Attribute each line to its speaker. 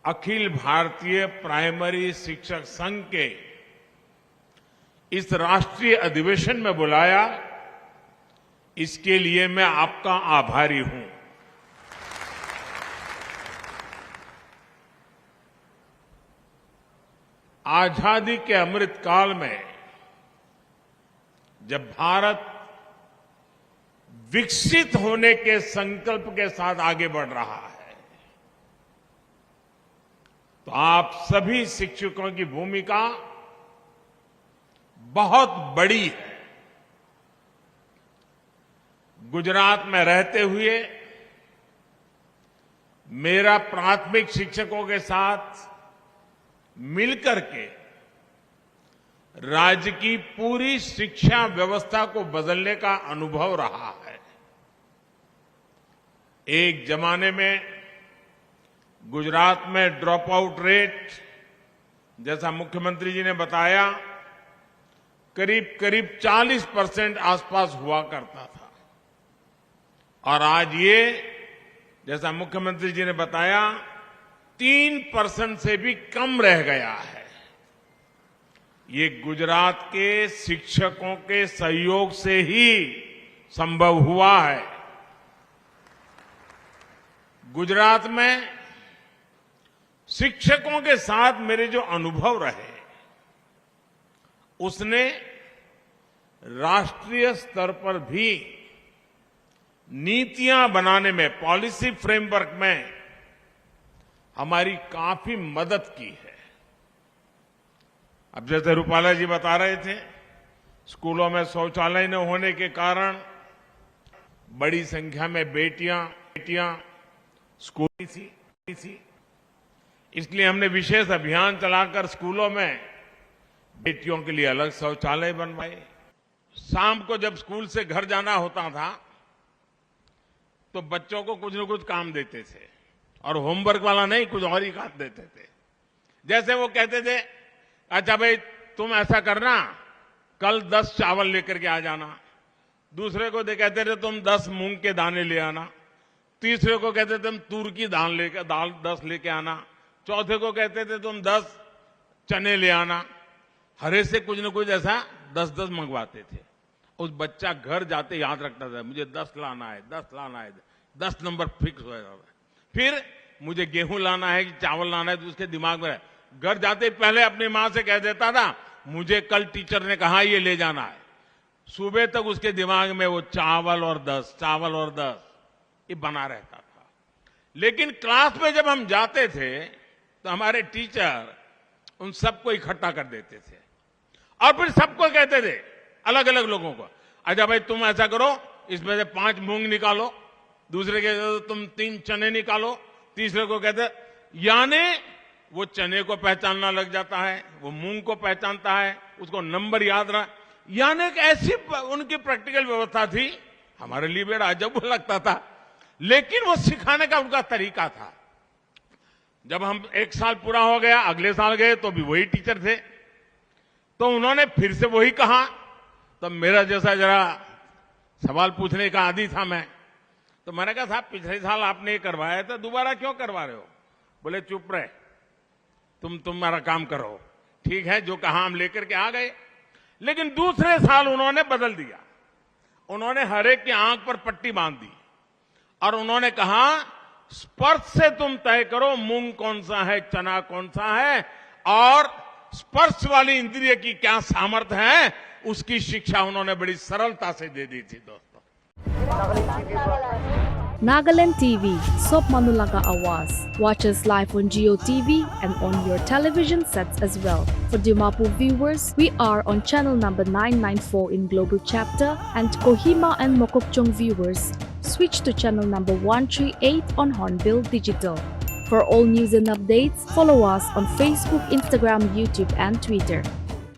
Speaker 1: Akhil Bharatiya primary शिक्षक संघ के इस राष्ट्रीय अधिवेशन में बुलाया, इसके लिए मैं आपका आभारी हूं। आजादी के अमृत काल में जब भारत विकसित होने के संकल्प के साथ आगे बढ़ रहा है, तो आप सभी शिक्षकों की भूमिका बहुत बड़ी है। गुजरात में रहते हुए मेरा प्राथमिक शिक्षकों के साथ मिलकर के राज्य की पूरी शिक्षा व्यवस्था को बदलने का अनुभव रहा है। एक जमाने में गुजरात में ड्रॉप आउट रेट, जैसा मुख्यमंत्री जी ने बताया, करीब 40% आसपास हुआ करता था, और आज ये, जैसा मुख्यमंत्री जी ने बताया, 3% से भी कम रह गया है। ये गुजरात के शिक्षकों के सहयोग से ही संभव हुआ है। गुजरात में शिक्षकों के साथ मेरे जो अनुभव रहे, उसने राष्ट्रीय स्तर पर भी नीतियां बनाने में, पॉलिसी फ्रेमवर्क में हमारी काफी मदद की है। अब जैसे रूपाला जी बता रहे थे, स्कूलों में शौचालय न होने के कारण बड़ी संख्या में बेटियां स्कूल थी। इसलिए हमने विशेष अभियान चलाकर स्कूलों में बेटियों के लिए अलग शौचालय बनवाए। शाम को जब स्कूल से घर जाना होता था तो बच्चों को कुछ न कुछ काम देते थे, और होमवर्क वाला नहीं, कुछ और ही काम देते थे। जैसे वो कहते थे, अच्छा भाई तुम ऐसा करना, कल 10 चावल लेकर के आ जाना। दूसरे को कहते थे तुम 10 मूंग के दाने ले आना। तीसरे को कहते थे तुम तूर की दाल 10 लेके आना। चौथे को कहते थे तुम 10 चने ले आना। हरे से कुछ न कुछ ऐसा 10 मंगवाते थे। उस बच्चा घर जाते याद रखता था, मुझे 10 लाना है, 10 लाना है, 10 नंबर फिक्स हो जाता था। फिर मुझे गेहूं लाना है कि चावल लाना है, तो उसके दिमाग में घर जाते पहले अपनी मां से कह देता था, मुझे कल टीचर ने कहा ये ले जाना है। सुबह तक उसके दिमाग में वो चावल और 10 ये बना रहता था। लेकिन क्लास में जब हम जाते थे तो हमारे टीचर उन सबको इकट्ठा कर देते थे, और फिर सबको कहते थे, अलग अलग लोगों को, अच्छा भाई तुम ऐसा करो, इसमें से 5 मूंग निकालो। दूसरे कहते तुम 3 चने निकालो। तीसरे को कहते, यानी वो चने को पहचानना लग जाता है, वो मूंग को पहचानता है, उसको नंबर याद रहा। यानी कि ऐसी उनकी प्रैक्टिकल व्यवस्था थी। हमारे लिए बड़ा अजब लगता था, लेकिन वो सिखाने का उनका तरीका था। जब हम 1 साल पूरा हो गया, अगले साल गए तो भी वही टीचर थे, तो उन्होंने फिर से वही कहा। तब मेरा जैसा जरा सवाल पूछने का आदी था मैं, तो मैंने कहा साहब पिछले साल आपने ये करवाया था, दोबारा क्यों करवा रहे हो? बोले चुप रहे, तुम्हारा काम करो। ठीक है, जो कहा हम लेकर के आ गए। लेकिन दूसरे साल उन्होंने बदल दिया। उन्होंने हर एक की आंख पर पट्टी बांध दी, और उन्होंने कहा स्पर्श से तुम तय करो मूंग कौन सा है, चना कौन सा है, और स्पर्श वाली इंद्रिय की क्या सामर्थ्य है, उसकी शिक्षा उन्होंने बड़ी सरलता से दे दी थी। दोस्तों,
Speaker 2: Nagaland TV, Sop Manulaga Awas. Watch us live on Geo TV and on your television sets as well. For Dimapur viewers, we are on channel number 994 in Global Chapter, and Kohima and Mokokchung viewers, switch to channel number 138 on Hornbill Digital. For all news and updates, follow us on Facebook, Instagram, YouTube and Twitter.